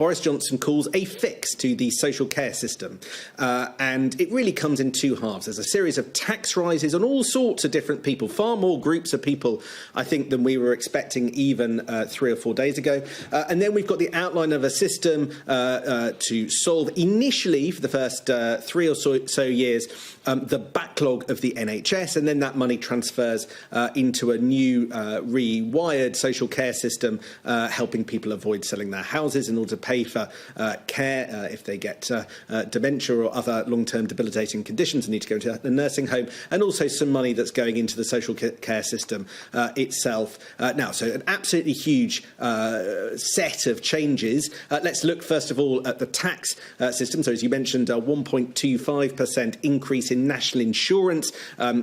Boris Johnson calls a fix to the social care system. And it really comes in two halves. There's a series of tax rises on all sorts of different people, far more groups of people, I think, than we were expecting even 3 or 4 days ago. And then we've got the outline of a system to solve initially, for the first 3 or so years, the backlog of the NHS, and then that money transfers into a new rewired social care system, helping people avoid selling their houses in order to pay for care if they get dementia or other long-term debilitating conditions and need to go into a nursing home, and also some money that's going into the social care system itself. Now, so an absolutely huge set of changes. Let's look first of all at the tax system. So as you mentioned, a 1.25% increase in national insurance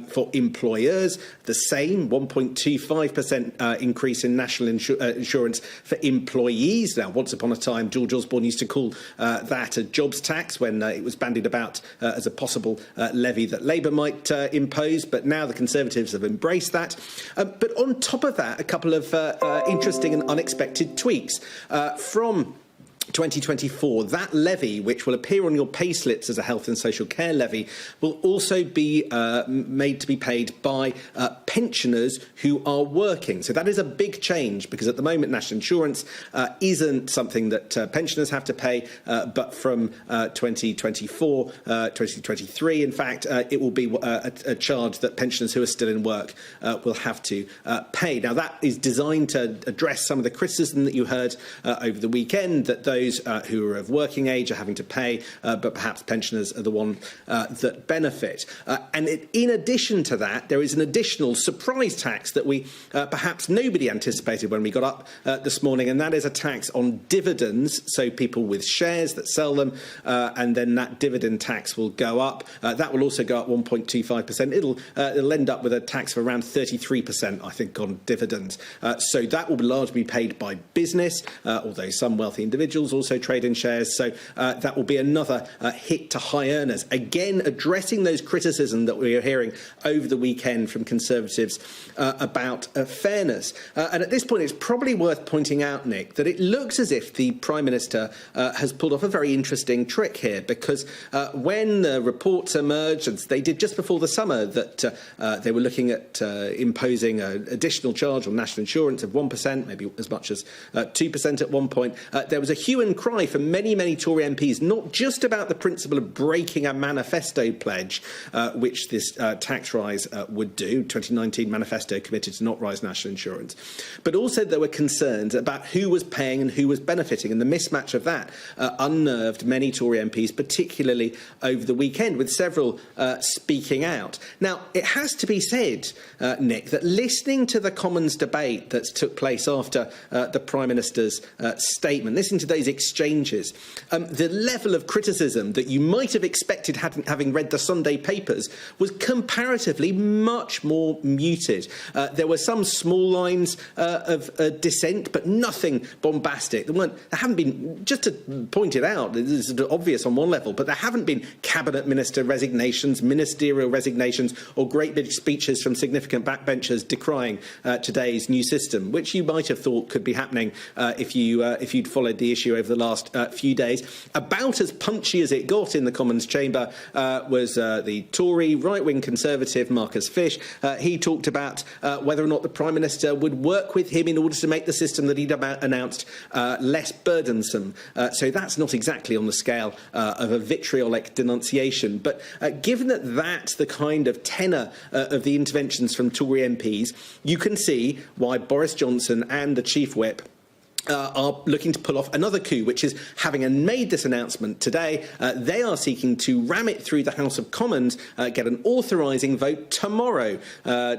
for employers, the same 1.25% increase in national insurance for employees. Now, once upon a time, George Osborne used to call that a jobs tax when it was bandied about as a possible levy that Labour might impose, but now the Conservatives have embraced that. But on top of that, a couple of interesting and unexpected tweaks from 2024, that levy, which will appear on your payslips as a health and social care levy, will also be made to be paid by pensioners who are working. So that is a big change, because at the moment national insurance isn't something that pensioners have to pay, but from 2024, 2023, in fact, it will be a charge that pensioners who are still in work will have to pay. Now, that is designed to address some of the criticism that you heard over the weekend, that those who are of working age are having to pay, but perhaps pensioners are the one that benefit. And in addition to that, there is an additional surprise tax that we perhaps nobody anticipated when we got up this morning, and that is a tax on dividends. So people with shares that sell them, and then that dividend tax will go up. That will also go up 1.25%. It'll end up with a tax of around 33%, I think, on dividends. So that will largely be paid by business, although some wealthy individuals also trade in shares. So that will be another hit to high earners. Again, addressing those criticism that we are hearing over the weekend from Conservatives about fairness. And at this point, it's probably worth pointing out, Nick, that it looks as if the Prime Minister has pulled off a very interesting trick here, because when the reports emerged, as they did just before the summer, that they were looking at imposing an additional charge on national insurance of 1%, maybe as much as 2% at one point, there was a hue and cry from many, many Tory MPs, not just about the principle of breaking a manifesto pledge, which this tax rise would do. 2019 manifesto committed to not rise national insurance, but also there were concerns about who was paying and who was benefiting, and the mismatch of that unnerved many Tory MPs, particularly over the weekend, with several speaking out. Now, it has to be said, Nick, that listening to the Commons debate that took place after the Prime Minister's statement, listening to those exchanges, the level of criticism that you might have expected having read the Sunday papers was comparatively much more muted. There were some small lines of dissent, but nothing bombastic. There haven't been, just to point it out, this is obvious on one level, but there haven't been cabinet minister resignations, ministerial resignations, or great big speeches from significant backbenchers decrying today's new system, which you might have thought could be happening if you'd followed the issue over the last few days. About as punchy as it got in the Commons chamber was the Tory right-wing Conservative Marcus Fish. He talked about whether or not the Prime Minister would work with him in order to make the system that he'd announced less burdensome. So that's not exactly on the scale of a vitriolic denunciation. But given that that's the kind of tenor of the interventions from Tory MPs, you can see why Boris Johnson and the Chief Whip are looking to pull off another coup, which is, having made this announcement today, they are seeking to ram it through the House of Commons, get an authorising vote tomorrow.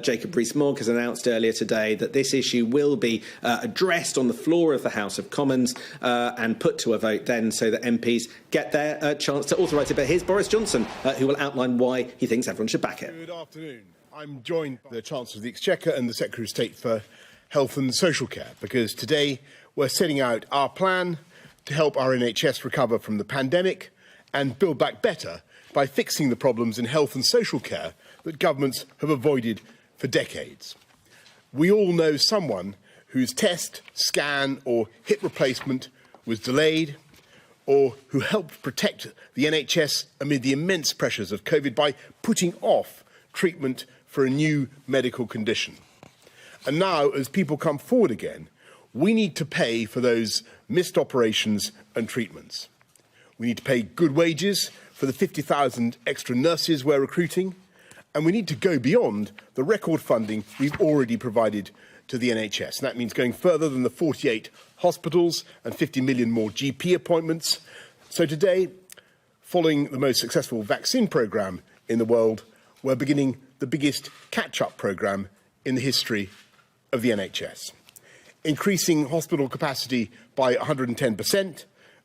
Jacob Rees-Mogg has announced earlier today that this issue will be addressed on the floor of the House of Commons and put to a vote then, so that MPs get their chance to authorise it. But here's Boris Johnson, who will outline why he thinks everyone should back it. Good afternoon. I'm joined by the Chancellor of the Exchequer and the Secretary of State for Health and Social Care, because today we're setting out our plan to help our NHS recover from the pandemic and build back better by fixing the problems in health and social care that governments have avoided for decades. We all know someone whose test, scan or hip replacement was delayed, or who helped protect the NHS amid the immense pressures of COVID by putting off treatment for a new medical condition. And now, as people come forward again, we need to pay for those missed operations and treatments. We need to pay good wages for the 50,000 extra nurses we're recruiting, and we need to go beyond the record funding we've already provided to the NHS. And that means going further than the 48 hospitals and 50 million more GP appointments. So today, following the most successful vaccine programme in the world, we're beginning the biggest catch-up programme in the history of the NHS, increasing hospital capacity by 110%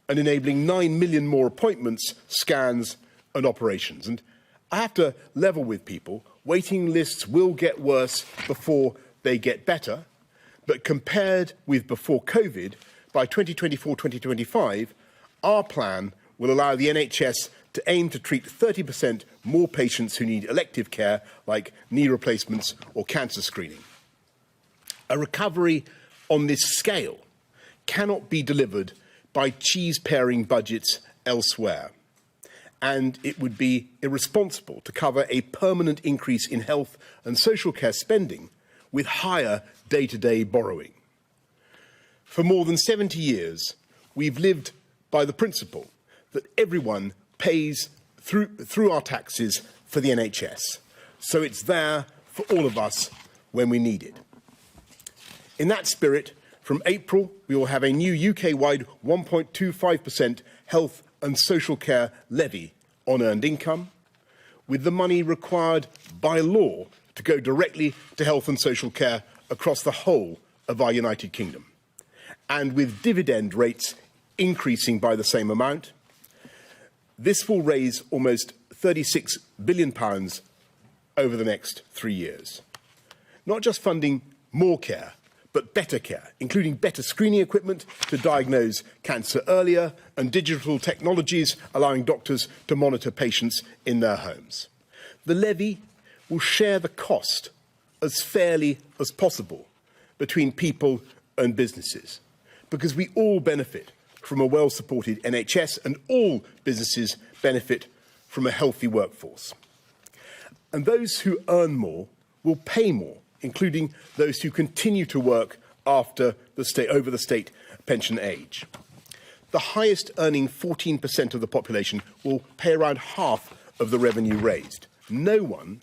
and enabling 9 million more appointments, scans and operations. And I have to level with people, waiting lists will get worse before they get better, but compared with before COVID, by 2024-2025, our plan will allow the NHS to aim to treat 30% more patients who need elective care, like knee replacements or cancer screening. A recovery on this scale cannot be delivered by cheese-paring budgets elsewhere, and it would be irresponsible to cover a permanent increase in health and social care spending with higher day-to-day borrowing. For more than 70 years, we've lived by the principle that everyone pays through our taxes for the NHS, so it's there for all of us when we need it. In that spirit, from April, we will have a new UK-wide 1.25% health and social care levy on earned income, with the money required by law to go directly to health and social care across the whole of our United Kingdom, and with dividend rates increasing by the same amount. This will raise almost £36 billion over the next 3 years, not just funding more care, but better care, including better screening equipment to diagnose cancer earlier and digital technologies allowing doctors to monitor patients in their homes. The levy will share the cost as fairly as possible between people and businesses, because we all benefit from a well-supported NHS and all businesses benefit from a healthy workforce. And those who earn more will pay more, including those who continue to work over the state pension age. The highest earning 14% of the population will pay around half of the revenue raised. No one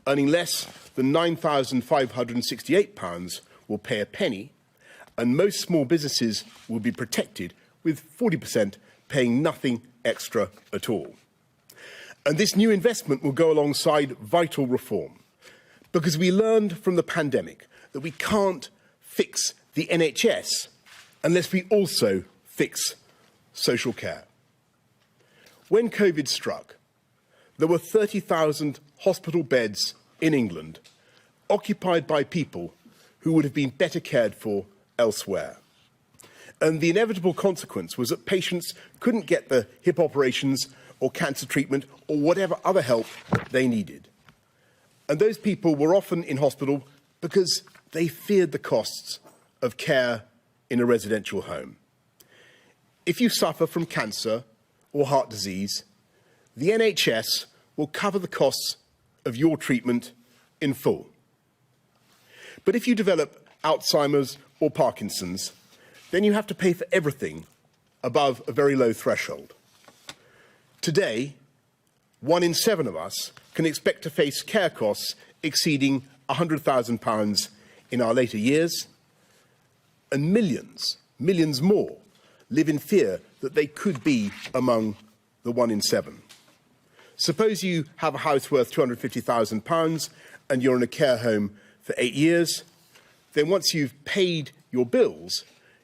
earning less than £9,568 will pay a penny, and most small businesses will be protected, with 40% paying nothing extra at all. And this new investment will go alongside vital reform, because we learned from the pandemic that we can't fix the NHS unless we also fix social care. When COVID struck, there were 30,000 hospital beds in England occupied by people who would have been better cared for elsewhere. And the inevitable consequence was that patients couldn't get the hip operations or cancer treatment or whatever other help they needed. And those people were often in hospital because they feared the costs of care in a residential home. If you suffer from cancer or heart disease, the NHS will cover the costs of your treatment in full. But if you develop Alzheimer's or Parkinson's, then you have to pay for everything above a very low threshold. Today, 1 in 7 of us can expect to face care costs exceeding £100,000 in our later years, and millions more live in fear that they could be among the 1 in 7. Suppose you have a house worth £250,000 and you're in a care home for 8 years. Then once you've paid your bills,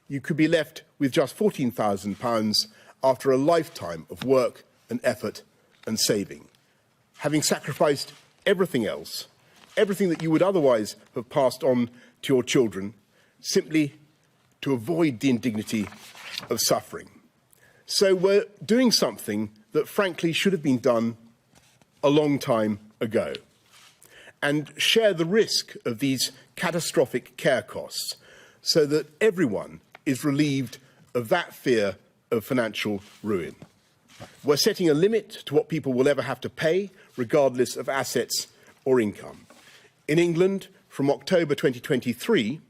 you could be left with just £14,000 after a lifetime of work and effort and saving, having sacrificed everything else, everything that you would otherwise have passed on to your children, simply to avoid the indignity of suffering. So we're doing something that frankly should have been done a long time ago, and share the risk of these catastrophic care costs so that everyone is relieved of that fear of financial ruin. We're setting a limit to what people will ever have to pay, regardless of assets or income. In England, from October 2023,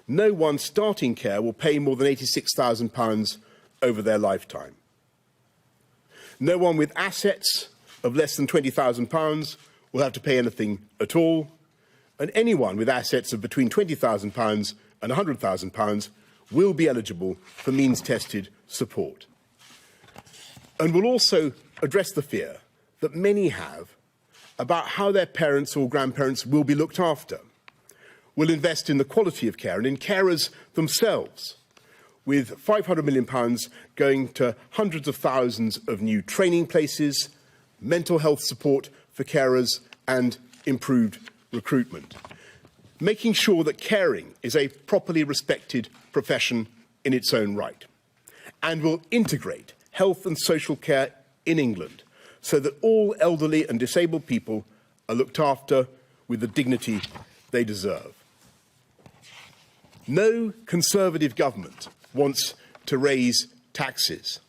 no one starting care will pay more than £86,000 over their lifetime. No one with assets of less than £20,000 will have to pay anything at all, and anyone with assets of between £20,000 and £100,000 will be eligible for means-tested support. And will also address the fear that many have about how their parents or grandparents will be looked after. Will invest in the quality of care and in carers themselves, with £500 million going to hundreds of thousands of new training places, mental health support for carers and improved recruitment. Making sure that caring is a properly respected profession in its own right, and will integrate health and social care in England so that all elderly and disabled people are looked after with the dignity they deserve. No Conservative government wants to raise taxes,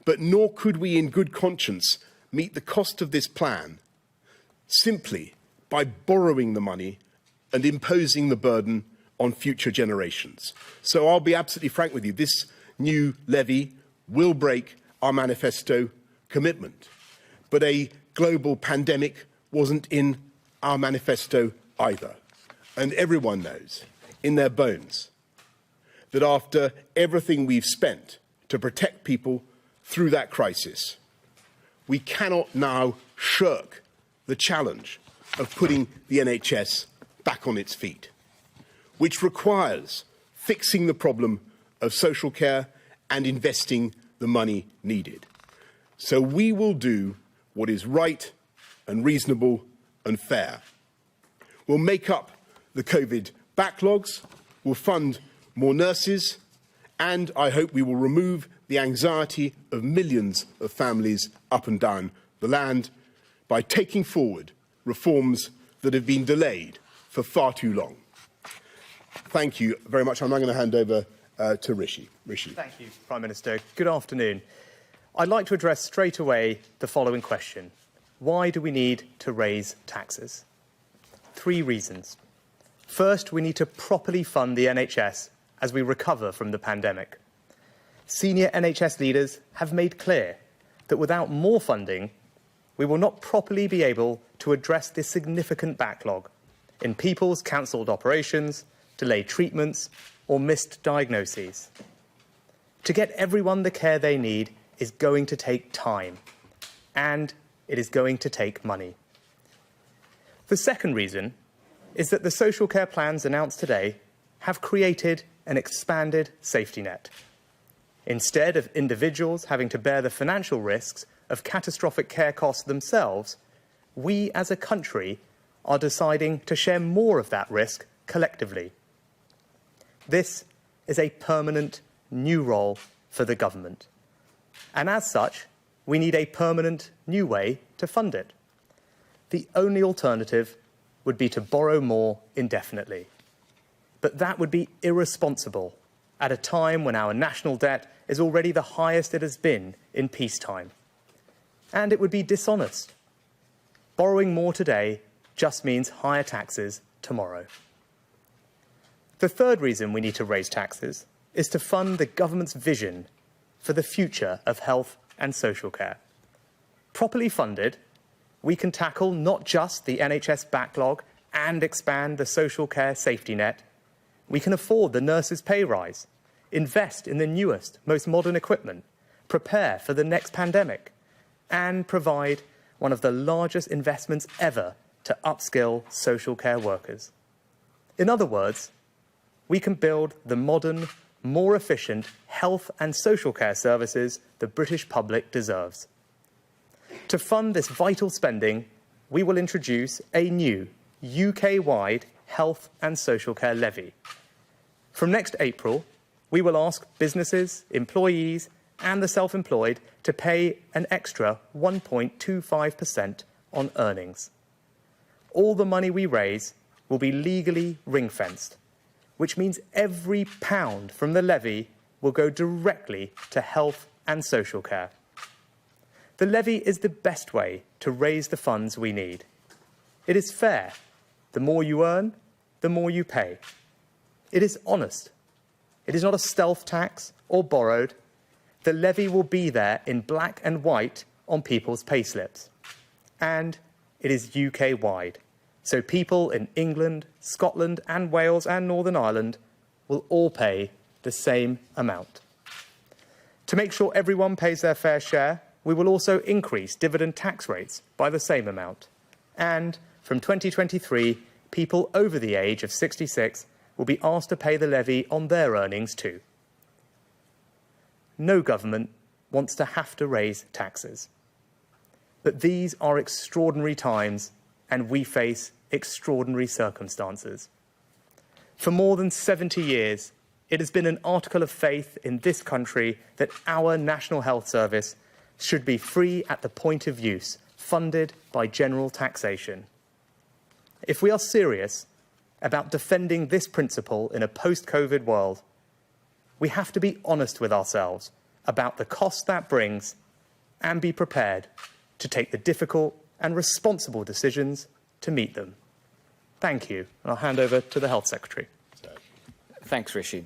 but nor could we in good conscience meet the cost of this plan simply by borrowing the money and imposing the burden on future generations. So I'll be absolutely frank with you, this new levy will break our manifesto commitment. But a global pandemic wasn't in our manifesto either. And everyone knows, in their bones, that after everything we've spent to protect people through that crisis, we cannot now shirk the challenge of putting the NHS back on its feet, which requires fixing the problem of social care and investing the money needed. So we will do what is right and reasonable and fair. We'll make up the COVID backlogs, we'll fund more nurses, and I hope we will remove the anxiety of millions of families up and down the land by taking forward reforms that have been delayed for far too long. Thank you very much. I'm now going to hand over to Rishi. Rishi. Thank you, Prime Minister. Good afternoon. I'd like to address straight away the following question. Why do we need to raise taxes? 3 reasons. First, we need to properly fund the NHS as we recover from the pandemic. Senior NHS leaders have made clear that without more funding, we will not properly be able to address this significant backlog in people's cancelled operations, delayed treatments, or missed diagnoses. To get everyone the care they need is going to take time, and it is going to take money. The second reason is that the social care plans announced today have created an expanded safety net. Instead of individuals having to bear the financial risks of catastrophic care costs themselves, we as a country are deciding to share more of that risk collectively. This is a permanent new role for the government. And as such, we need a permanent new way to fund it. The only alternative would be to borrow more indefinitely. But that would be irresponsible at a time when our national debt is already the highest it has been in peacetime. And it would be dishonest. Borrowing more today just means higher taxes tomorrow. The third reason we need to raise taxes is to fund the government's vision for the future of health and social care. Properly funded, we can tackle not just the NHS backlog and expand the social care safety net. We can afford the nurses' pay rise, invest in the newest, most modern equipment, prepare for the next pandemic, and provide one of the largest investments ever to upskill social care workers. In other words, we can build the modern, more efficient health and social care services the British public deserves. To fund this vital spending, we will introduce a new UK-wide health and social care levy. From next April, we will ask businesses, employees and the self-employed to pay an extra 1.25% on earnings. All the money we raise will be legally ring-fenced, which means every pound from the levy will go directly to health and social care. The levy is the best way to raise the funds we need. It is fair. The more you earn, the more you pay. It is honest. It is not a stealth tax or borrowed. The levy will be there in black and white on people's payslips. And it is UK-wide, so people in England, Scotland and Wales and Northern Ireland will all pay the same amount. To make sure everyone pays their fair share, we will also increase dividend tax rates by the same amount. And from 2023, people over the age of 66 will be asked to pay the levy on their earnings too. No government wants to have to raise taxes. But these are extraordinary times, and we face extraordinary circumstances. For more than 70 years, it has been an article of faith in this country that our National Health Service should be free at the point of use, funded by general taxation. If we are serious about defending this principle in a post-COVID world, we have to be honest with ourselves about the cost that brings and be prepared to take the difficult and responsible decisions to meet them. Thank you. And I'll hand over to the Health Secretary. Thanks, Rishi.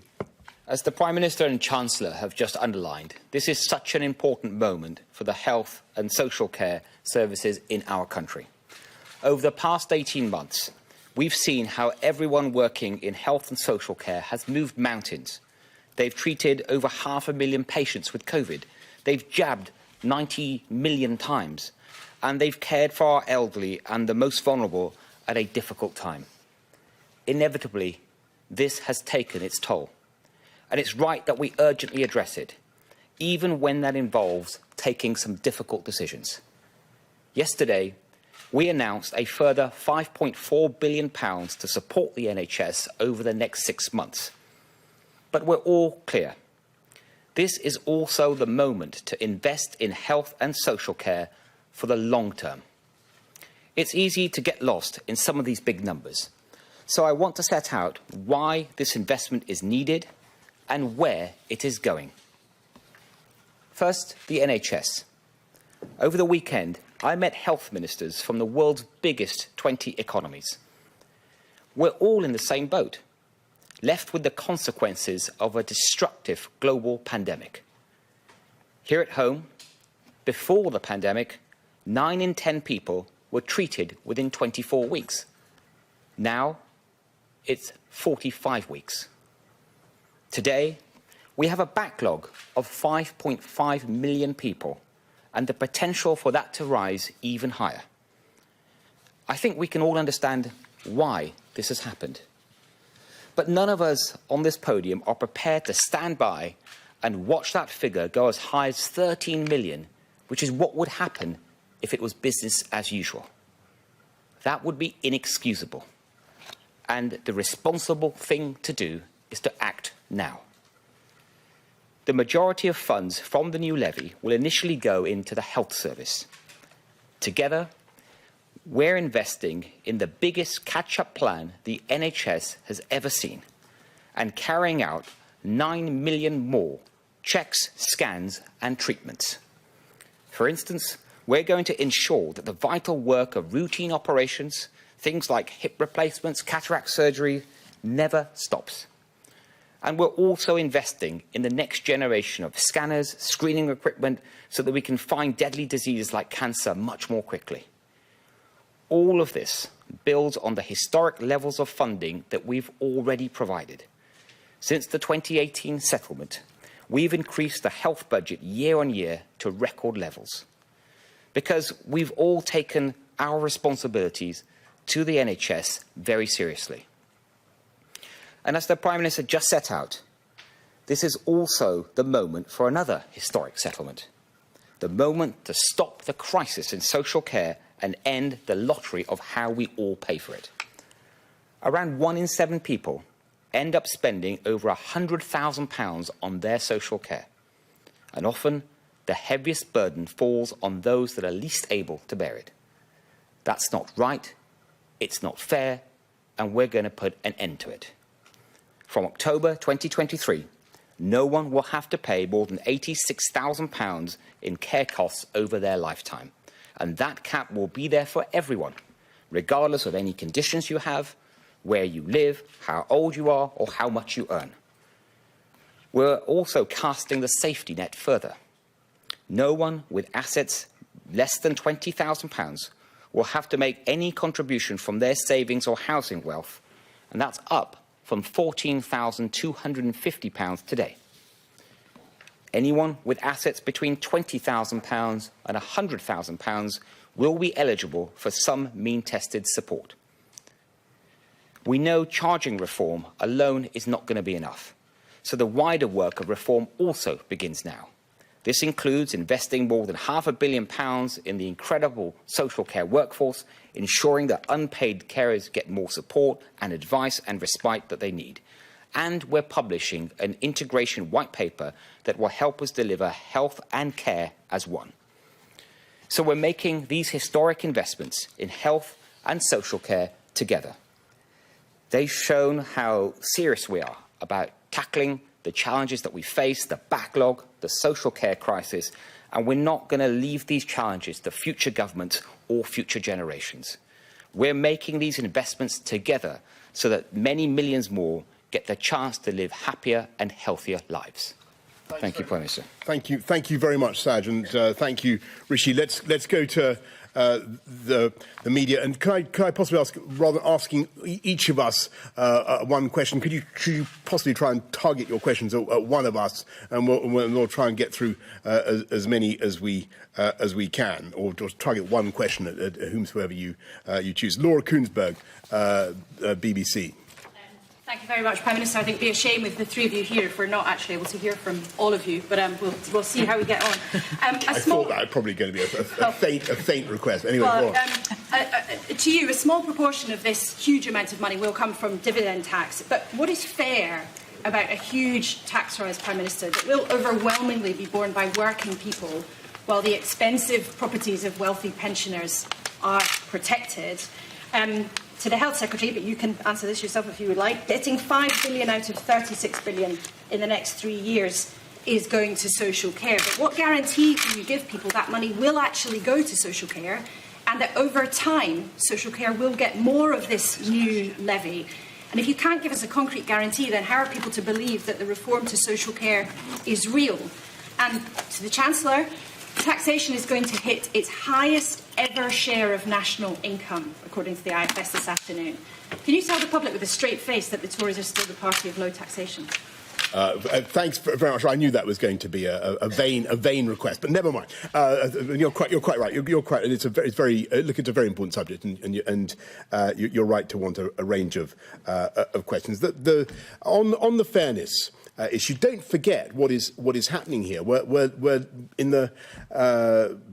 As the Prime Minister and Chancellor have just underlined, this is such an important moment for the health and social care services in our country. Over the past 18 months, we've seen how everyone working in health and social care has moved mountains. They've treated over 500,000 patients with COVID. They've jabbed 90 million times. And they've cared for our elderly and the most vulnerable at a difficult time. Inevitably, this has taken its toll. And it's right that we urgently address it, even when that involves taking some difficult decisions. Yesterday, we announced a further £5.4 billion to support the NHS over the next 6 months. But we're all clear. This is also the moment to invest in health and social care for the long term. It's easy to get lost in some of these big numbers. So I want to set out why this investment is needed and where it is going. First, the NHS. Over the weekend, I met health ministers from the world's biggest 20 economies. We're all in the same boat, left with the consequences of a destructive global pandemic. Here at home, before the pandemic, 9 in 10 people were treated within 24 weeks. Now, it's 45 weeks. Today, we have a backlog of 5.5 million people and the potential for that to rise even higher. I think we can all understand why this has happened. But none of us on this podium are prepared to stand by and watch that figure go as high as 13 million, which is what would happen if it was business as usual. That would be inexcusable. And the responsible thing to do is to act now. The majority of funds from the new levy will initially go into the health service. Together, we're investing in the biggest catch-up plan the NHS has ever seen and carrying out 9 million more checks, scans and treatments. For instance, we're going to ensure that the vital work of routine operations, things like hip replacements, cataract surgery, never stops. And we're also investing in the next generation of scanners, screening equipment, so that we can find deadly diseases like cancer much more quickly. All of this builds on the historic levels of funding that we've already provided. Since the 2018 settlement, we've increased the health budget year on year to record levels. Because we've all taken our responsibilities to the NHS very seriously. And as the Prime Minister just set out, this is also the moment for another historic settlement. The moment to stop the crisis in social care and end the lottery of how we all pay for it. Around 1 in 7 people end up spending over £100,000 on their social care. And often, the heaviest burden falls on those that are least able to bear it. That's not right, it's not fair, and we're going to put an end to it. From October 2023, no one will have to pay more than £86,000 in care costs over their lifetime. And that cap will be there for everyone, regardless of any conditions you have, where you live, how old you are, or how much you earn. We're also casting the safety net further. No one with assets less than £20,000 will have to make any contribution from their savings or housing wealth, and that's up from £14,250 today. Anyone with assets between £20,000 and £100,000 will be eligible for some mean-tested support. We know charging reform alone is not going to be enough, so the wider work of reform also begins now. This includes investing more than £500 million in the incredible social care workforce, ensuring that unpaid carers get more support and advice and respite that they need. And we're publishing an integration white paper that will help us deliver health and care as one. So we're making these historic investments in health and social care together. They've shown how serious we are about tackling the challenges that we face, the backlog, the social care crisis, and we're not going to leave these challenges to future governments or future generations. We're making these investments together so that many millions more get the chance to live happier and healthier lives. Thank you, Prime Minister. Thank you very much, Saj, and thank you, Rishi. Let's go to the media, and can I possibly ask, rather than asking each of us one question, could you possibly try and target your questions at one of us, and we'll try and get through as many as we can, or just target one question at whomsoever you choose. Laura Koonsberg, BBC. Thank you very much, Prime Minister. I think it'd be a shame with the three of you here if we're not actually able to hear from all of you, but we'll see how we get on. I thought that was probably going to be a faint request. Anyway, well, to you, a small proportion of this huge amount of money will come from dividend tax, but what is fair about a huge tax rise, Prime Minister, that will overwhelmingly be borne by working people while the expensive properties of wealthy pensioners are protected? To the Health Secretary, but you can answer this yourself if you would like, getting £5 billion out of £36 billion in the next 3 years is going to social care. But what guarantee can you give people that money will actually go to social care, and that over time social care will get more of this new levy? And if you can't give us a concrete guarantee, then how are people to believe that the reform to social care is real? And to the Chancellor, taxation is going to hit its highest ever share of national income, according to the IFS this afternoon. Can you tell the public with a straight face that the Tories are still the party of low taxation? Thanks very much. I knew that was going to be a vain request, but never mind. You're quite right. You're quite. It's a very important subject, and you're right to want a range of questions. On the fairness issue, don't forget what is happening here. We're in the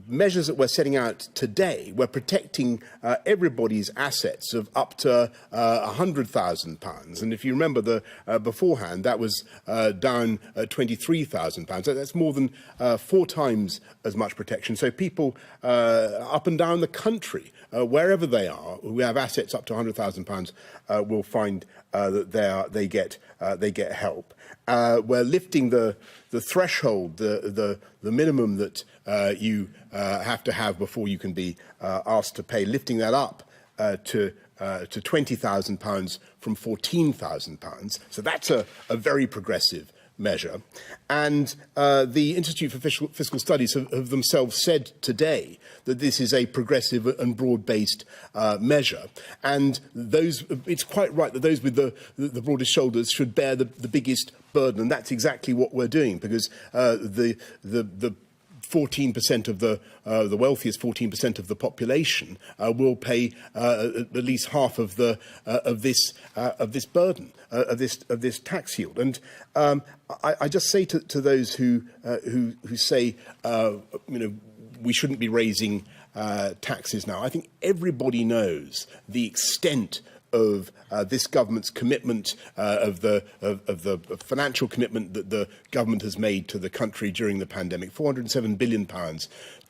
measures that we're setting out today. We're protecting everybody's assets of up to £100,000, and if you remember beforehand, that was down £23,000. That's more than 4 times as much protection. So people up and down the country, wherever they are, who have assets up to £100,000, will find that they get help. We're lifting the threshold, the minimum that you have to have before you can be asked to pay, lifting that up to £20,000 from £14,000. So that's a very progressive measure. And the Institute for Fiscal Studies have themselves said today that this is a progressive and broad-based measure. And it's quite right that those with the broadest shoulders should bear the biggest burden. And that's exactly what we're doing, because the 14% of the wealthiest 14% of the population will pay at least half of this burden, of this tax yield. And I just say to those who say we shouldn't be raising taxes now, I think everybody knows the extent of this government's commitment, of the financial commitment that the government has made to the country during the pandemic, £407 billion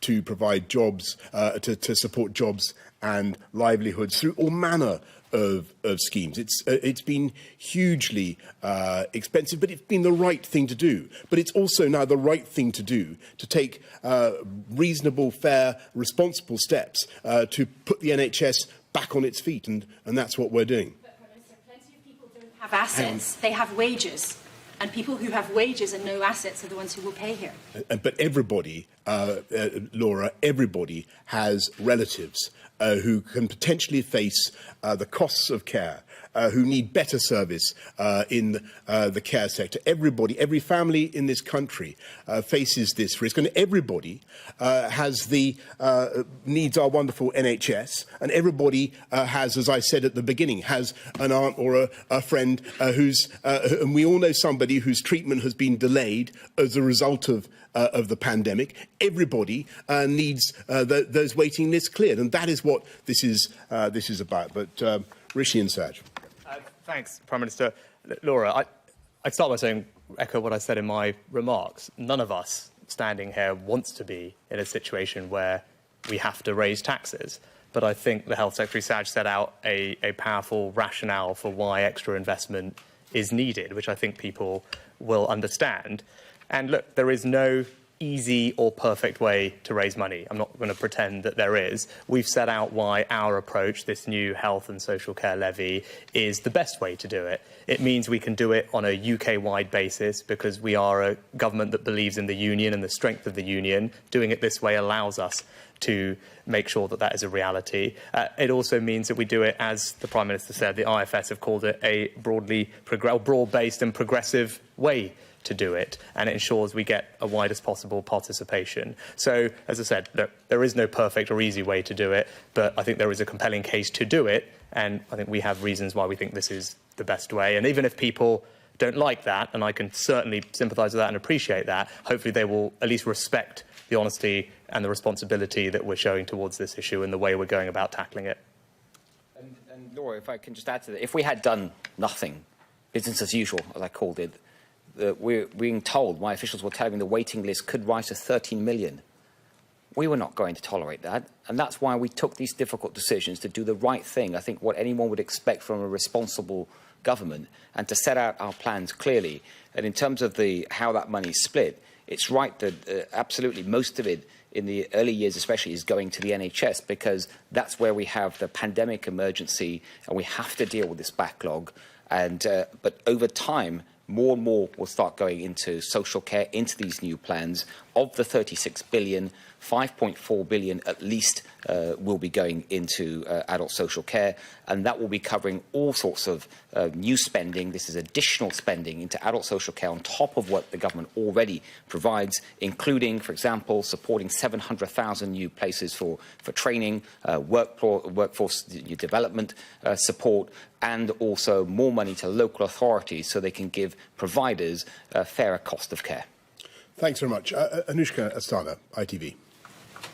to provide jobs, to support jobs and livelihoods through all manner of schemes. It's been hugely expensive, but it's been the right thing to do. But it's also now the right thing to do to take reasonable, fair, responsible steps to put the NHS back on its feet, and that's what we're doing. But, Prime Minister, plenty of people don't have assets. They have wages. And people who have wages and no assets are the ones who will pay here. But everybody, Laura, everybody has relatives who can potentially face the costs of care, who need better service in the care sector. Everybody, every family in this country faces this risk, and everybody has needs our wonderful NHS, and everybody has, as I said at the beginning, has an aunt or a friend and we all know somebody whose treatment has been delayed as a result of the pandemic. Everybody needs those waiting lists cleared, and that is what this is about. But Rishi and Saj. Thanks, Prime Minister. Laura, I'd start by saying, echo what I said in my remarks. None of us standing here wants to be in a situation where we have to raise taxes. But I think the Health Secretary Saj set out a powerful rationale for why extra investment is needed, which I think people will understand. And look, there is no easy or perfect way to raise money. I'm not going to pretend that there is. We've set out why our approach, this new health and social care levy, is the best way to do it. It means we can do it on a UK-wide basis because we are a government that believes in the union and the strength of the union. Doing it this way allows us to make sure that that is a reality. It also means that we do it, as the Prime Minister said, the IFS have called it a broad-based and progressive way to do it, and it ensures we get a widest possible participation. So, as I said, look, there is no perfect or easy way to do it, but I think there is a compelling case to do it, and I think we have reasons why we think this is the best way. And even if people don't like that, and I can certainly sympathise with that and appreciate that, hopefully they will at least respect the honesty and the responsibility that we're showing towards this issue and the way we're going about tackling it. And Laura, if I can just add to that, if we had done nothing, business as usual, as I called it, we're being told, my officials were telling me the waiting list could rise to 13 million. We were not going to tolerate that, and that's why we took these difficult decisions to do the right thing. I think what anyone would expect from a responsible government, and to set out our plans clearly. And in terms of how that money is split, it's right that absolutely most of it in the early years especially is going to the NHS, because that's where we have the pandemic emergency and we have to deal with this backlog. And but over time, more and more will start going into social care, into these new plans. Of the 36 billion, 5.4 billion at least will be going into adult social care, and that will be covering all sorts of new spending. This is additional spending into adult social care on top of what the government already provides, including, for example, supporting 700,000 new places for training, workforce development support, and also more money to local authorities so they can give providers a fairer cost of care. Thanks very much. Anushka Astana, ITV.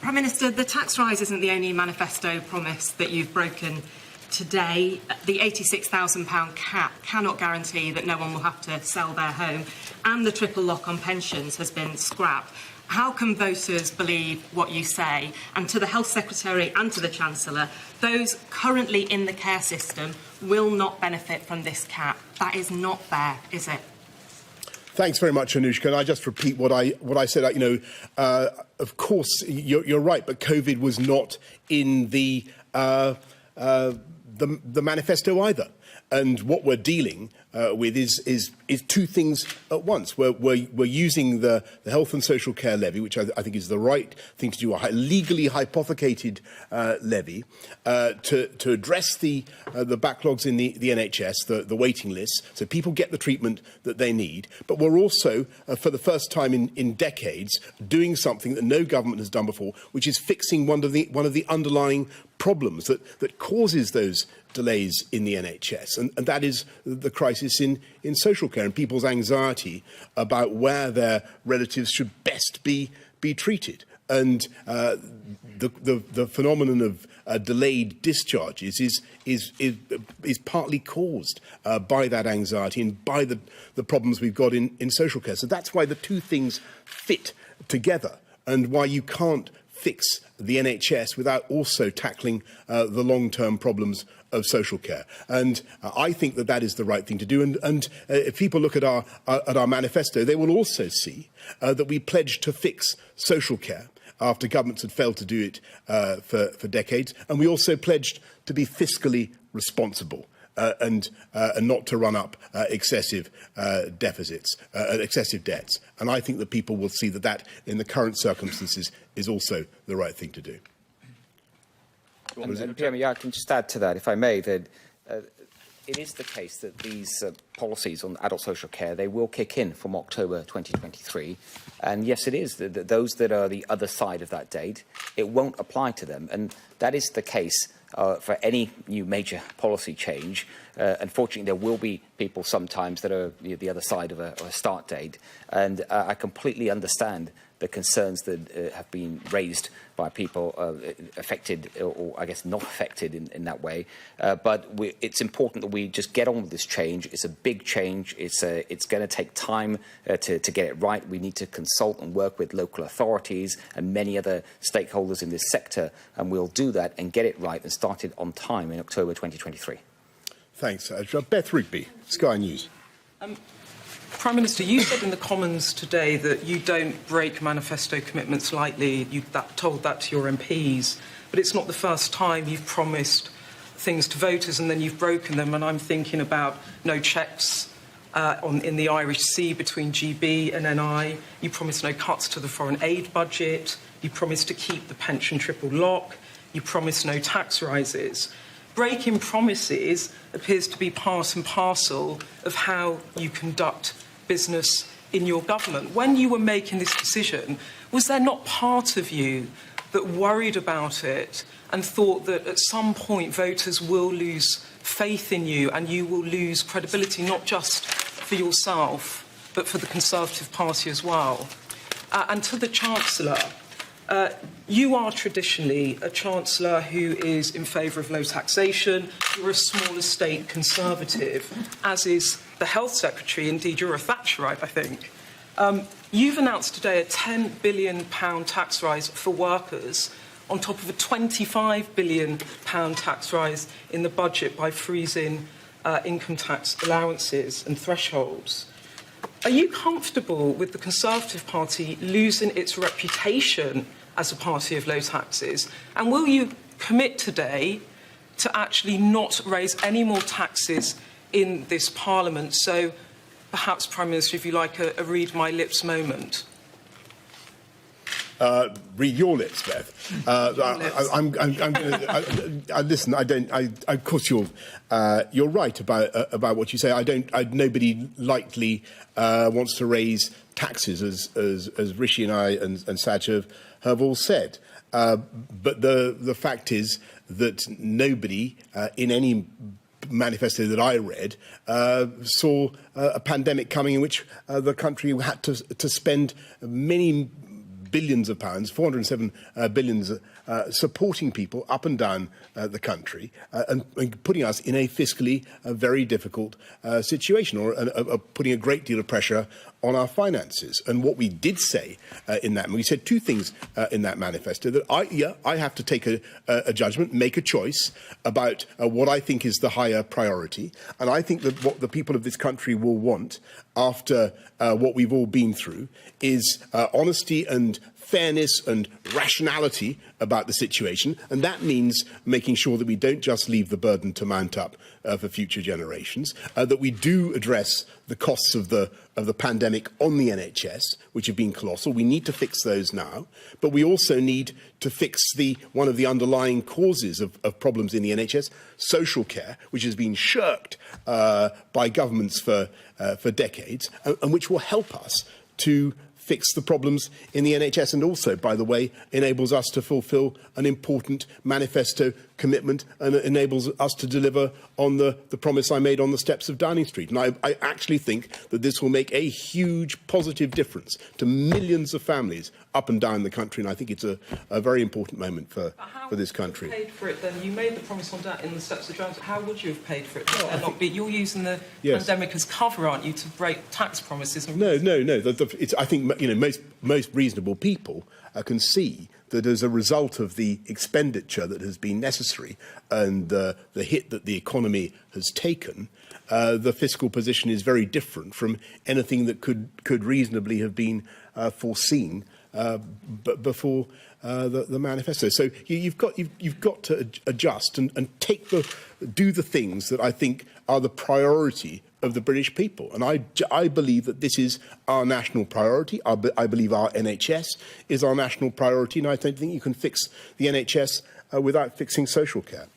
Prime Minister, the tax rise isn't the only manifesto promise that you've broken today. The £86,000 cap cannot guarantee that no one will have to sell their home, and the triple lock on pensions has been scrapped. How can voters believe what you say? And to the Health Secretary and to the Chancellor, those currently in the care system will not benefit from this cap. That is not fair, is it? Thanks very much, Anushka. And I just repeat what I said. Of course, you're right, but COVID was not in the manifesto either. And what we're dealing with is two things at once. We're using the health and social care levy, which I think is the right thing to do, a legally hypothecated levy, to address the backlogs in the NHS, the waiting lists, so people get the treatment that they need. But we're also, for the first time in decades, doing something that no government has done before, which is fixing one of the underlying problems that causes those delays in the NHS, and that is the crisis in social care and people's anxiety about where their relatives should best be treated. And the phenomenon of delayed discharges is partly caused by that anxiety and by the problems we've got in social care. So that's why the two things fit together, and why you can't fix the NHS without also tackling the long-term problems of social care. And I think that is the right thing to do. And if people look at our manifesto, they will also see that we pledged to fix social care after governments had failed to do it for decades. And we also pledged to be fiscally responsible and not to run up excessive deficits, excessive debts. And I think that people will see that in the current circumstances is also the right thing to do. And Pierre, I can just add to that, if I may, that it is the case that these policies on adult social care, they will kick in from October 2023. And yes, it is. Those that are the other side of that date, it won't apply to them. And that is the case for any new major policy change. Unfortunately, there will be people sometimes that are the other side of a start date. And I completely understand the concerns that have been raised by people affected, or I guess not affected in that way. But it's important that we just get on with this change. It's a big change. It's going to take time to get it right. We need to consult and work with local authorities and many other stakeholders in this sector, and we'll do that and get it right and start it on time in October 2023. Thanks. Beth Rigby, Sky News. Prime Minister, you said in the Commons today that you don't break manifesto commitments lightly. You told that to your MPs. But it's not the first time you've promised things to voters and then you've broken them. And I'm thinking about no checks in the Irish Sea between GB and NI. You promised no cuts to the foreign aid budget. You promised to keep the pension triple lock. You promised no tax rises. Breaking promises appears to be part and parcel of how you conduct business in your government. When you were making this decision, was there not part of you that worried about it and thought that at some point voters will lose faith in you and you will lose credibility, not just for yourself, but for the Conservative Party as well? And to the Chancellor, you are traditionally a Chancellor who is in favour of low taxation. You're a small estate Conservative, as is the Health Secretary. Indeed, you're a Thatcherite, I think. You've announced today a £10 billion tax rise for workers on top of a £25 billion tax rise in the budget by freezing income tax allowances and thresholds. Are you comfortable with the Conservative Party losing its reputation as a party of low taxes? And will you commit today to actually not raise any more taxes in this Parliament? So perhaps, Prime Minister, if you like a read my lips moment. Read your lips, Beth. I'm going to listen. Of course, you're right about what you say. Nobody lightly wants to raise taxes, as Rishi and I and Sajid have all said. But the fact is that nobody in any manifesto that I read saw a pandemic coming in which the country had to spend many billions of pounds, 407 billions, supporting people up and down the country and putting us in a fiscally very difficult situation, or putting a great deal of pressure on our finances. And what we did say in that, and we said two things in that manifesto, that I have to take a judgment, make a choice about what I think is the higher priority. And I think that what the people of this country will want after what we've all been through is honesty and fairness and rationality about the situation, and that means making sure that we don't just leave the burden to mount up for future generations, that we do address the costs of the pandemic on the NHS, which have been colossal. We need to fix those now, but we also need to fix one of the underlying causes of problems in the NHS, social care, which has been shirked by governments for decades, and which will help us to fix the problems in the NHS, and also, by the way, enables us to fulfil an important manifesto commitment and it enables us to deliver on the promise I made on the steps of Downing Street. And I actually think that this will make a huge positive difference to millions of families up and down the country, and I think it's a very important moment for this country. How would you have paid for it then? You made the promise on debt in the steps of Johnson. How would you have paid for it? You're using the pandemic as cover, aren't you, to break tax promises? No. I think most reasonable people can see that as a result of the expenditure that has been necessary and the hit that the economy has taken, the fiscal position is very different from anything that could reasonably have been foreseen before the manifesto. So you've got to adjust and do the things that I think are the priority of the British people. And I believe that this is our national priority. I believe our NHS is our national priority, and I don't think you can fix the NHS without fixing social care.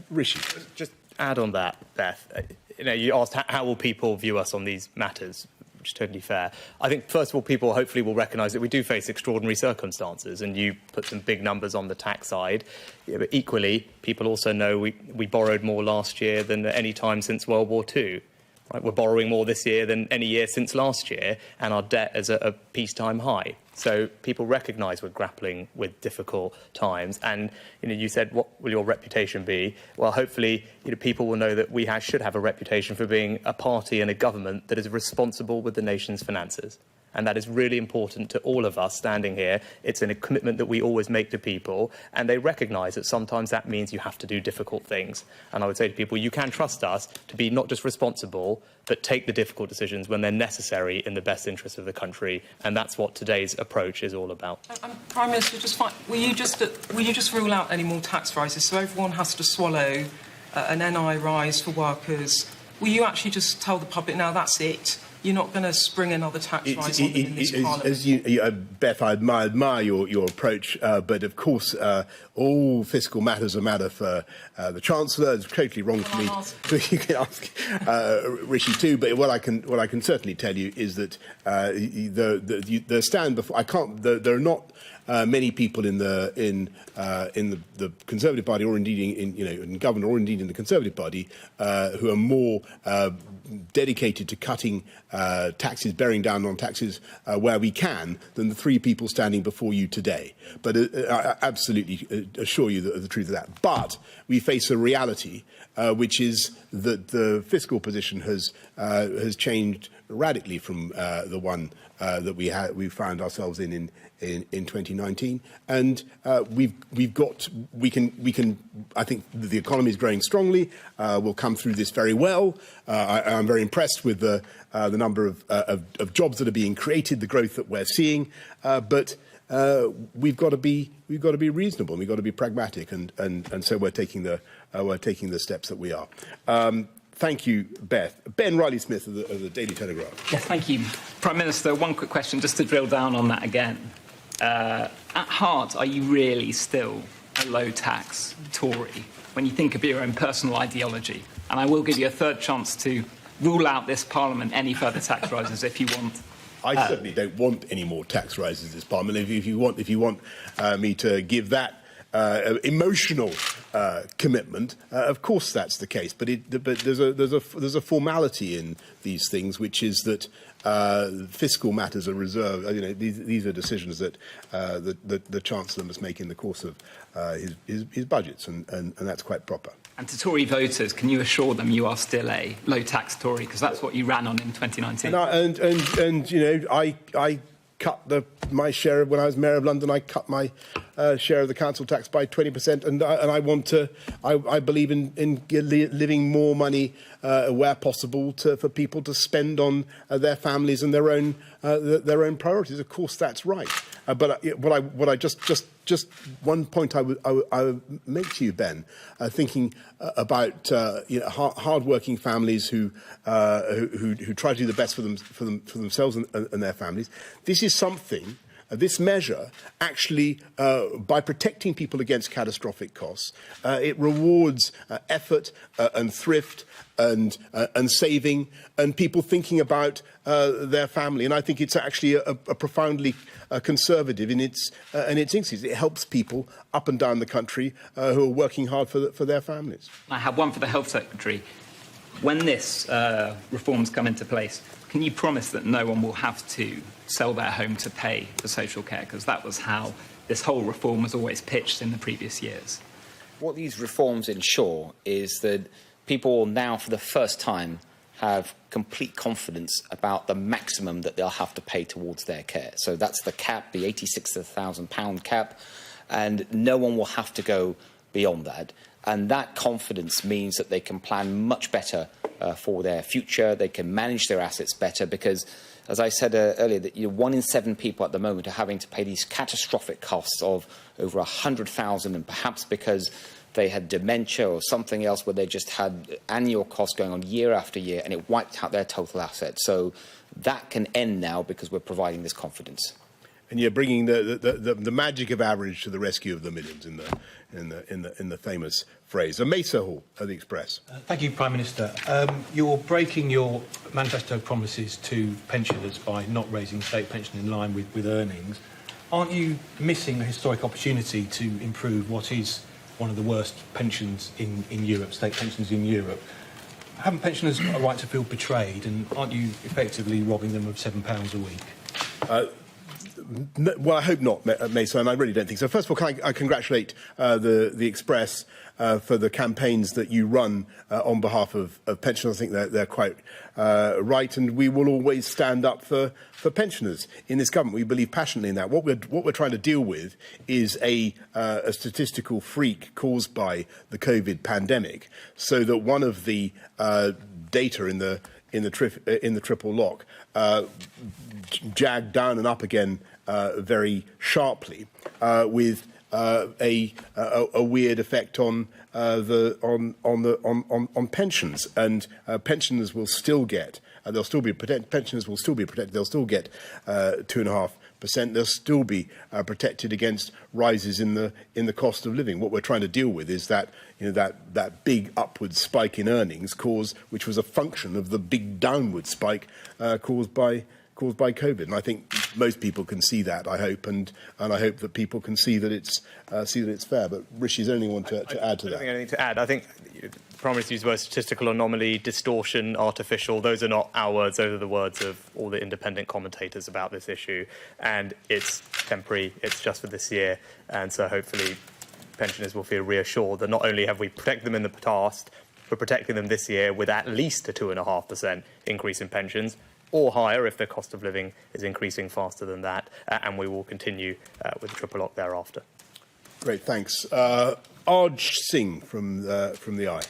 Rishi. Just add on that, Beth. You asked how will people view us on these matters, which is totally fair. I think, first of all, people hopefully will recognise that we do face extraordinary circumstances, and you put some big numbers on the tax side. Yeah, but equally, people also know we borrowed more last year than at any time since World War II. Right? We're borrowing more this year than any year since last year, and our debt is at a peacetime high. So people recognise we're grappling with difficult times. And you said, what will your reputation be? Well, hopefully, people will know that we should have a reputation for being a party and a government that is responsible with the nation's finances. And that is really important to all of us standing here. It's a commitment that we always make to people, and they recognise that sometimes that means you have to do difficult things. And I would say to people, you can trust us to be not just responsible, but take the difficult decisions when they're necessary in the best interest of the country. And that's what today's approach is all about. Prime Minister, will you just rule out any more tax rises so everyone has to swallow an NI rise for workers? Will you actually just tell the public, now that's it? You're not going to spring another tax rise on them in this Parliament? Beth, I admire your approach, but of course all fiscal matters are matter for the Chancellor. It's totally wrong for me. You can ask Rishi too. But what I can certainly tell you is that the stand before there are not many people in the Conservative Party, or indeed in government, or indeed in the Conservative Party, who are more dedicated to cutting taxes, bearing down on taxes where we can, than the three people standing before you today. But I absolutely assure you the truth of that. But we face a reality which is that the fiscal position has changed radically from the one that we found ourselves in 2019, and we can. I think the economy is growing strongly. We'll come through this very well. I'm very impressed with the number of jobs that are being created, the growth that we're seeing. But we've got to be reasonable, and we've got to be pragmatic, and so we're taking the steps that we are. Thank you, Beth. Ben Riley-Smith of the Daily Telegraph. Yes, thank you. Prime Minister, one quick question, just to drill down on that again. At heart, are you really still a low-tax Tory when you think of your own personal ideology? And I will give you a third chance to rule out this Parliament any further tax rises if you want. I certainly don't want any more tax rises this Parliament. If you want me to give that emotional commitment, of course that's the case. But there's a formality in these things, which is that fiscal matters are reserved. These are decisions that the Chancellor must make in the course of his budgets, and that's quite proper. And to Tory voters, can you assure them you are still a low-tax Tory, because that's what you ran on in 2019? I cut my share when I was Mayor of London. I cut my share of the council tax by 20%, and I want to. I believe in leaving more money where possible for people to spend on their families and their own priorities. Of course, that's right. But what I just one point I would make to you, Ben, thinking about hard-working families who try to do the best for themselves and their families. This is something this measure actually, by protecting people against catastrophic costs, it rewards effort and thrift and saving and people thinking about their family. And I think it's actually a profoundly conservative in its instincts. It helps people up and down the country who are working hard for their families. I have one for the Health Secretary. When this reforms come into place, can you promise that no one will have to sell their home to pay for social care? Because that was how this whole reform was always pitched in the previous years. What these reforms ensure is that people will now, for the first time, have complete confidence about the maximum that they'll have to pay towards their care. So that's the cap, the £86,000 cap, and no one will have to go beyond that. And that confidence means that they can plan much better for their future. They can manage their assets better because, as I said earlier, that 1 in 7 people at the moment are having to pay these catastrophic costs of over £100,000, and perhaps because they had dementia or something else where they just had annual costs going on year after year, and it wiped out their total assets. So that can end now because we're providing this confidence. And you're bringing the magic of average to the rescue of the millions in the famous phrase. Mesa Hall at the Express. Thank you, Prime Minister. You're breaking your manifesto promises to pensioners by not raising state pension in line with earnings. Aren't you missing a historic opportunity to improve what is one of the worst pensions in Europe, state pensions in Europe? Haven't pensioners got a right to feel betrayed, and aren't you effectively robbing them of £7 a week? Well, I hope not, Mesa, and I really don't think so. First of all, can I congratulate the Express for the campaigns that you run on behalf of pensioners. I think they're quite right, and we will always stand up for pensioners in this government. We believe passionately in that. What we're trying to deal with is a statistical freak caused by the COVID pandemic, so that one of the data in the triple lock jagged down and up again very sharply, with a weird effect on pensions, and pensioners will still get. Pensioners will still be protected. They'll still get 2.5%. They'll still be protected against rises in the cost of living. What we're trying to deal with is that that big upward spike in earnings which was a function of the big downward spike caused by COVID. And I think most people can see that, I hope, and I hope that people can see that it's fair. But Rishi, is there anyone to add to that? I don't think anything to add. I think the Prime Minister used the word statistical anomaly, distortion, artificial. Those are not our words. Those are the words of all the independent commentators about this issue. And it's temporary. It's just for this year. And so hopefully pensioners will feel reassured that not only have we protected them in the past, we're protecting them this year with at least a 2.5% increase in pensions, or higher if the cost of living is increasing faster than that, and we will continue with the triple lock thereafter. Great, thanks. Arj Singh from the Eye.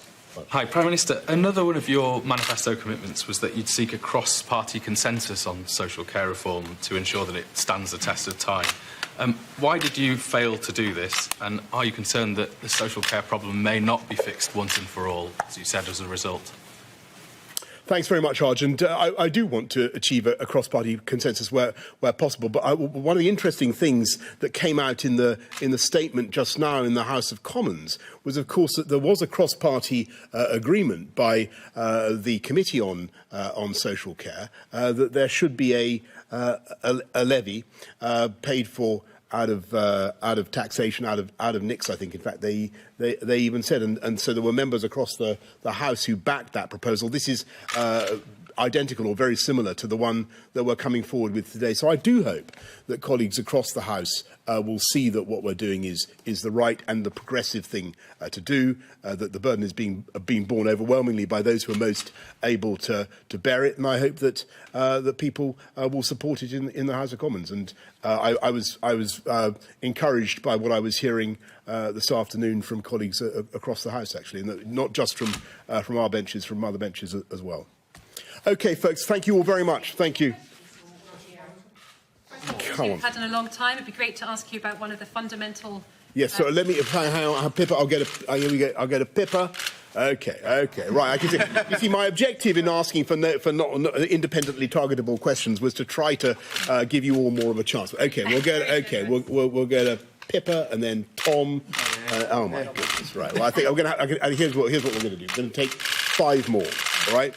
Hi, Prime Minister. Another one of your manifesto commitments was that you'd seek a cross-party consensus on social care reform to ensure that it stands the test of time. Why did you fail to do this, and are you concerned that the social care problem may not be fixed once and for all, as you said, as a result? Thanks very much, Arj. And I do want to achieve a cross-party consensus where possible. But one of the interesting things that came out in the statement just now in the House of Commons was, of course, that there was a cross-party agreement by the Committee on Social Care that there should be a levy paid for out of taxation, out of NICs, I think. In fact, they even said, and so there were members across the House who backed that proposal. This is identical or very similar to the one that we're coming forward with today. So I do hope that colleagues across the House will see that what we're doing is the right and the progressive thing to do, that the burden is being borne overwhelmingly by those who are most able to bear it, and I hope that that people will support it in the House of Commons. And I was encouraged by what I was hearing this afternoon from colleagues across the House, actually, and not just from our benches, from other benches as well. OK, folks, thank you all very much. Thank you. You've had in a long time. It'd be great to ask you about one of the fundamental. Yes, so let me hang on, Pippa. I'll get a Pippa. Okay, right. I can see. You see, my objective in asking for not independently targetable questions was to try to give you all more of a chance. Okay, we'll go. Okay, we'll go to Pippa and then Tom. Oh my goodness! Right. Well, I think I'm going to. Here's what we're going to do. We're going to take 5 more. All right,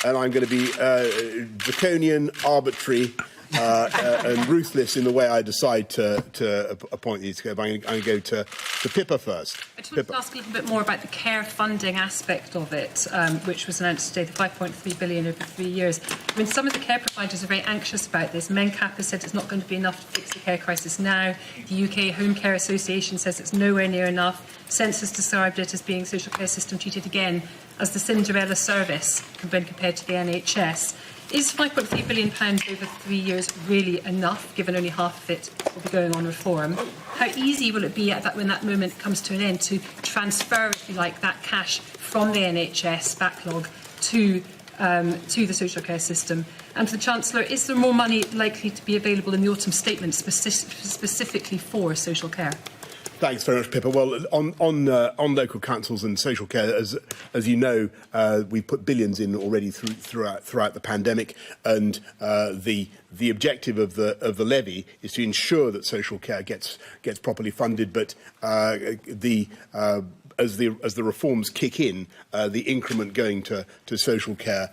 and I'm going to be draconian, arbitrary. And ruthless in the way I decide to appoint these. I'm going to go to Pippa first. I just wanted to ask a little bit more about the care funding aspect of it, which was announced today, the 5.3 billion over 3 years. I mean, some of the care providers are very anxious about this. MENCAP has said it's not going to be enough to fix the care crisis now. The UK Home Care Association says it's nowhere near enough. Census described it as being social care system treated again as the Cinderella service when compared to the NHS. Is £5.3 billion over 3 years really enough, given only half of it will be going on reform? How easy will it be when that moment comes to an end to transfer, if you like, that cash from the NHS backlog to the social care system? And to the Chancellor, is there more money likely to be available in the autumn statement specifically for social care? Thanks very much, Pippa. Well, on local councils and social care, as you know, we've put billions in already throughout the pandemic, and the objective of the levy is to ensure that social care gets properly funded. But as the reforms kick in, the increment going to social care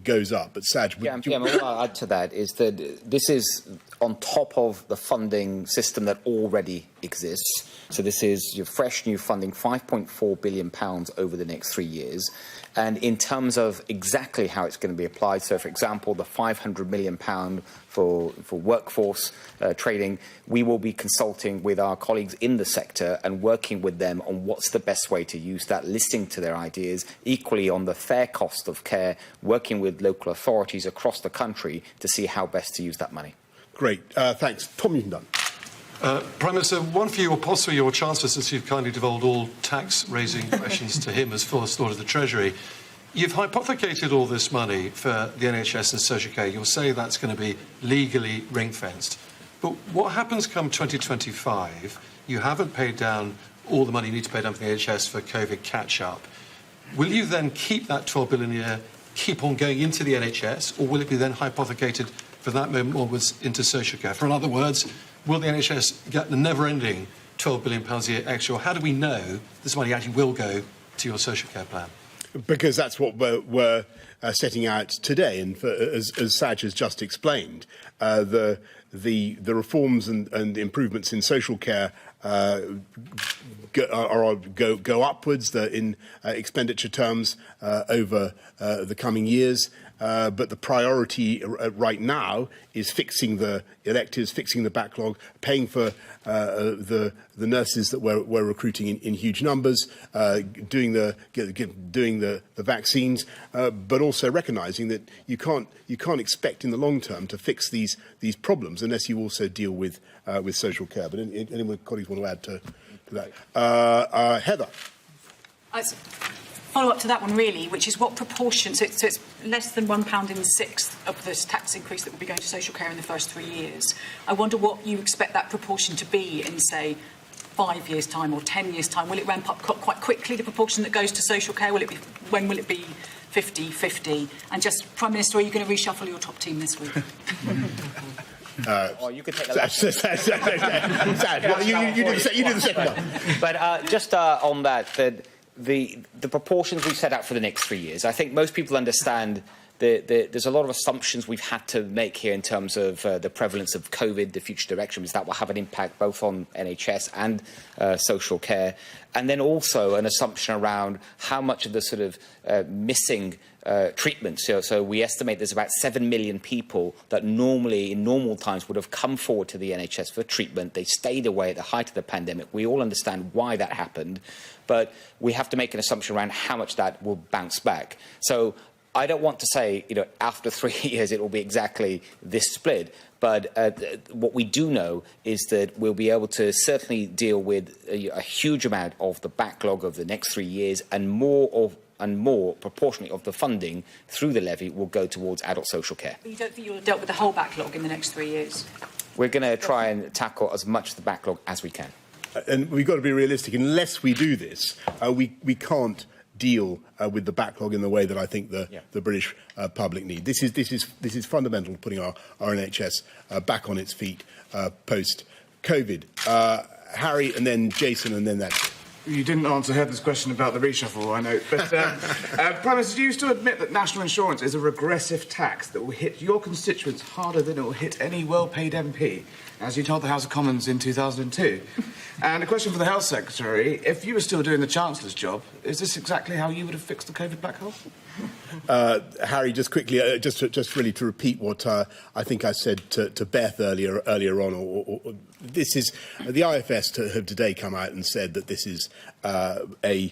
goes up. But Sajid, what I'll add to that is that this is on top of the funding system that already exists. So this is your fresh new funding, £5.4 billion over the next 3 years. And in terms of exactly how it's going to be applied, so for example, the £500 million for workforce training, we will be consulting with our colleagues in the sector and working with them on what's the best way to use that, listening to their ideas, equally on the fair cost of care, working with local authorities across the country to see how best to use that money. Great, thanks. Tom Newton-Dunn. Prime Minister, one for you or possibly your Chancellor, since you've kindly devolved all tax-raising questions to him as First Lord of the Treasury. You've hypothecated all this money for the NHS and social care. You'll say that's going to be legally ring-fenced. But what happens come 2025? You haven't paid down all the money you need to pay down for the NHS for COVID catch-up. Will you then keep that 12 billion a year, keep on going into the NHS, or will it be then hypothecated for that moment onwards into social care? For in other words, will the NHS get the never-ending £12 billion a year extra, or how do we know this money actually will go to your social care plan? Because that's what we're setting out today, and as Saj has just explained, the reforms and improvements in social care go upwards in expenditure terms over the coming years. But the priority right now is fixing the electives, fixing the backlog, paying for the nurses that we're recruiting in huge numbers, doing the vaccines, but also recognising that you can't expect in the long term to fix these problems unless you also deal with social care. But any of my colleagues want to add to that? Heather. Follow up to that one, really, which is what proportion, so it's less than £1 in the sixth of this tax increase that will be going to social care in the first 3 years. I wonder what you expect that proportion to be in, say, 5 years' time or 10 years' time. Will it ramp up quite quickly, the proportion that goes to social care? When will it be 50-50? And just, Prime Minister, are you going to reshuffle your top team this week? You could take the last you do the second one. But just on that, the proportions we've set out for the next 3 years, I think most people understand there's a lot of assumptions we've had to make here in terms of the prevalence of COVID, the future direction, because that will have an impact both on NHS and social care. And then also an assumption around how much of the sort of missing treatment. So we estimate there's about 7 million people that normally, in normal times, would have come forward to the NHS for treatment. They stayed away at the height of the pandemic. We all understand why that happened, but we have to make an assumption around how much that will bounce back. So I don't want to say, after 3 years it will be exactly this split, but what we do know is that we'll be able to certainly deal with a huge amount of the backlog of the next 3 years, and more proportionately of the funding through the levy will go towards adult social care. But you don't think you'll have dealt with the whole backlog in the next 3 years? We're going to try and tackle as much of the backlog as we can. And we've got to be realistic. Unless we do this, we can't deal with the backlog in the way that I think the British public need. This is fundamental to putting our NHS back on its feet post-COVID. Harry, and then Jason, and then that's it. You didn't answer Heather's question about the reshuffle, I know. But, Prime Minister, do you still admit that national insurance is a regressive tax that will hit your constituents harder than it will hit any well-paid MP, as you told the House of Commons in 2002? And a question for the Health Secretary. If you were still doing the Chancellor's job, is this exactly how you would have fixed the COVID black hole? Harry, just quickly, just really to repeat what I think I said to Beth earlier on, this is the IFS have today come out and said that this is a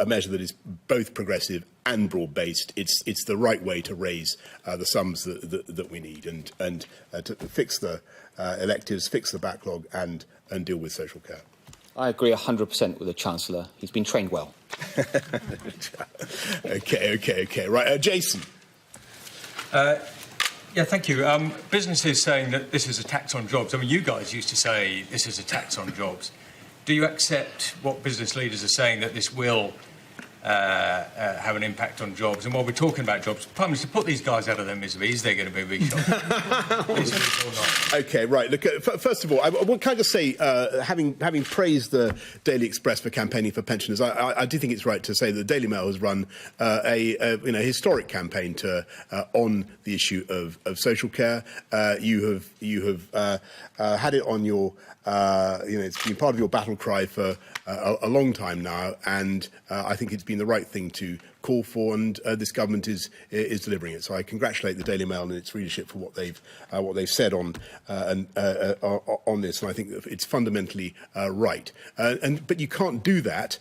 measure that is both progressive and broad-based. It's the right way to raise the sums that we need and to fix the electives, fix the backlog, and deal with social care. I agree 100% with the Chancellor. He's been trained well. Okay. Right, Jason. Yeah, thank you. Businesses saying that this is a tax on jobs. I mean, you guys used to say this is a tax on jobs. Do you accept what business leaders are saying, that this will have an impact on jobs? And while we're talking about jobs, Prime Minister, put these guys out of their misery. Is there going to be a reshuffle? Okay, right. Look, first of all, can I just say, having praised the Daily Express for campaigning for pensioners, I do think it's right to say that the Daily Mail has run a historic campaign on the issue of social care. You have had it on your, it's been part of your battle cry for a long time now, and I think it's been the right thing to call for, and this government is delivering it. So I congratulate the Daily Mail and its readership for what they've said on this, and I think that it's fundamentally right. But you can't do that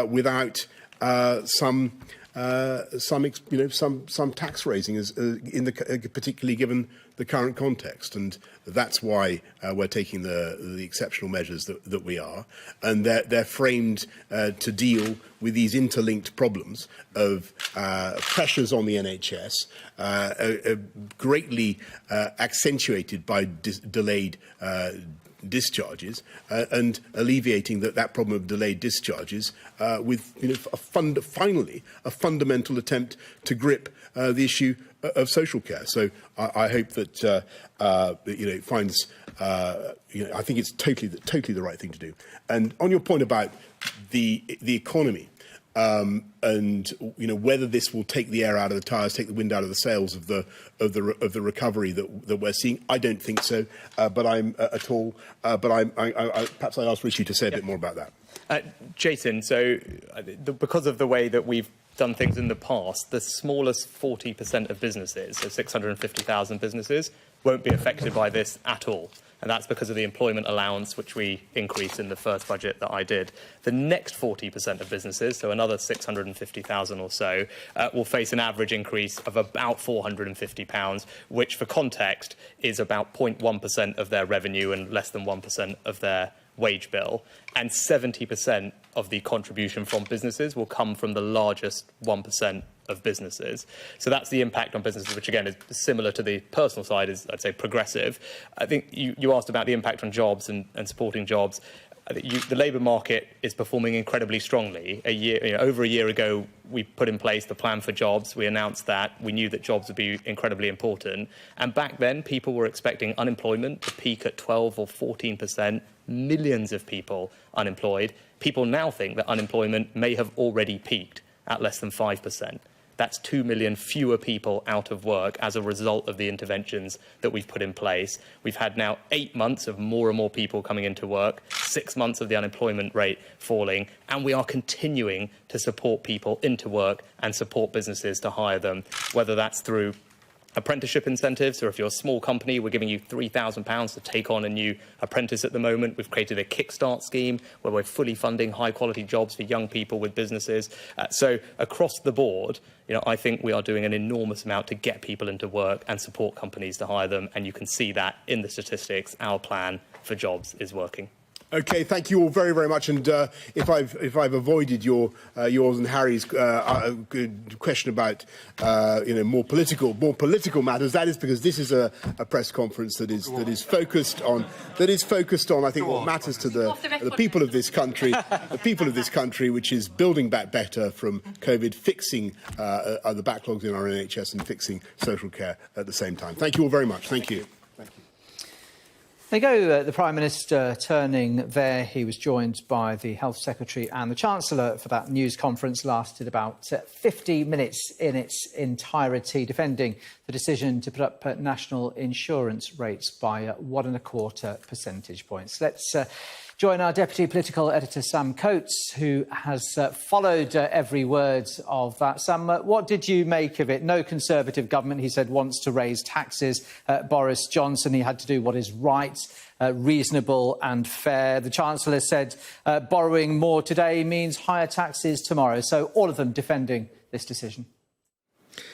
without some tax raising, particularly given the current context, and that's why we're taking the exceptional measures that we are, and they're framed to deal with these interlinked problems of pressures on the NHS, greatly accentuated by delayed discharges, and alleviating that problem of delayed discharges with finally a fundamental attempt to grip the issue of social care. So I hope that it finds. I think it's totally the right thing to do. And on your point about the economy. And whether this will take the air out of the tyres, take the wind out of the sails of the recovery that we're seeing, I don't think so. But perhaps I'd ask Rishi to say a bit more about that. Jason, so because of the way that we've done things in the past, the smallest 40% of businesses, so 650,000 businesses, won't be affected by this at all. And that's because of the employment allowance, which we increased in the first budget that I did. The next 40% of businesses, so another 650,000 or so, will face an average increase of about £450, which, for context, is about 0.1% of their revenue and less than 1% of their wage bill. And 70% of the contribution from businesses will come from the largest 1% of businesses. So that's the impact on businesses, which again is similar to the personal side, is, I'd say, progressive. I think you asked about the impact on jobs and supporting jobs. I think the labour market is performing incredibly strongly. Over a year ago, we put in place the plan for jobs. We announced that. We knew that jobs would be incredibly important. And back then, people were expecting unemployment to peak at 12 or 14%, millions of people unemployed. People now think that unemployment may have already peaked at less than 5%. That's 2 million fewer people out of work as a result of the interventions that we've put in place. We've had now 8 months of more and more people coming into work, 6 months of the unemployment rate falling, and we are continuing to support people into work and support businesses to hire them, whether that's through apprenticeship incentives, or if you're a small company, we're giving you £3,000 to take on a new apprentice at the moment. We've created a Kickstart scheme where we're fully funding high-quality jobs for young people with businesses. So across the board, I think we are doing an enormous amount to get people into work and support companies to hire them, and you can see that in the statistics. Our plan for jobs is working. OK, thank you all very, very much. And if I've avoided yours and Harry's question about more political matters, that is because this is a press conference that is focused on I think what matters to the people of this country, which is building back better from COVID, fixing the backlogs in our NHS and fixing social care at the same time. Thank you all very much. Thank you. There you go, the Prime Minister turning there. He was joined by the Health Secretary and the Chancellor for that news conference. Lasted about 50 minutes in its entirety, defending the decision to put up national insurance rates by 1.25 percentage points. Let's join our Deputy Political Editor, Sam Coates, who has followed every word of that. Sam, what did you make of it? No Conservative government, he said, wants to raise taxes. Boris Johnson, he had to do what is right, reasonable and fair. The Chancellor said borrowing more today means higher taxes tomorrow. So all of them defending this decision.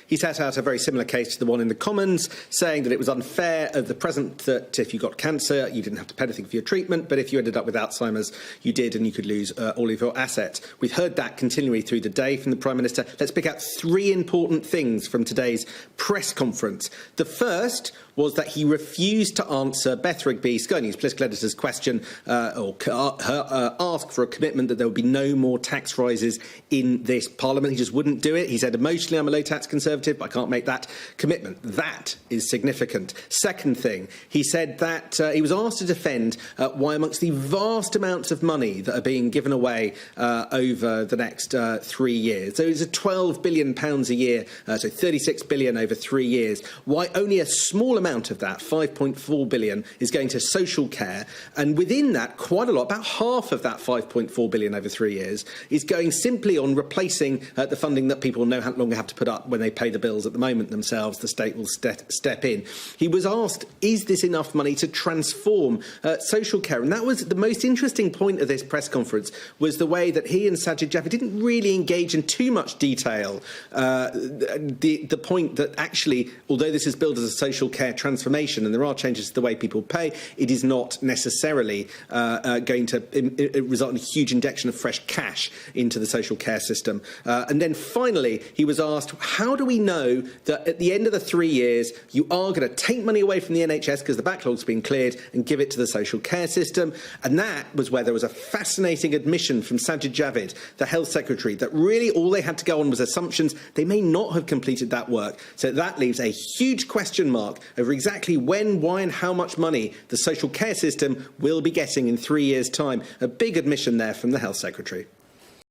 He set out a very similar case to the one in the Commons, saying that it was unfair at the present that if you got cancer, you didn't have to pay anything for your treatment, but if you ended up with Alzheimer's, you did, and you could lose all of your assets. We've heard that continually through the day from the Prime Minister. Let's pick out three important things from today's press conference. The first was that he refused to answer Beth Rigby, Sky News political editor's question, ask for a commitment that there would be no more tax rises in this Parliament. He just wouldn't do it. He said, emotionally, I'm a low-tax Conservative, but I can't make that commitment. That is significant. Second thing, he said that he was asked to defend why, amongst the vast amounts of money that are being given away over the next 3 years, so it's a £12 billion a year, so 36 billion over 3 years, why only a small amount of that, 5.4 billion, is going to social care, and within that, quite a lot, about half of that 5.4 billion over 3 years, is going simply on replacing the funding that people no longer have to put up when they pay the bills at the moment themselves. The state will step in. He was asked, is this enough money to transform social care? And that was the most interesting point of this press conference, was the way that he and Sajid Javid didn't really engage in too much detail. The point that actually, although this is billed as a social care transformation and there are changes to the way people pay, it is not necessarily going to result in a huge injection of fresh cash into the social care system. And then finally, he was asked, how do we know that at the end of the 3 years you are going to take money away from the NHS because the backlog's been cleared and give it to the social care system? And that was where there was a fascinating admission from Sajid Javid, the Health Secretary, that really all they had to go on was assumptions. They may not have completed that work. So that leaves a huge question mark over exactly when, why and how much money the social care system will be getting in 3 years' time. A big admission there from the Health Secretary.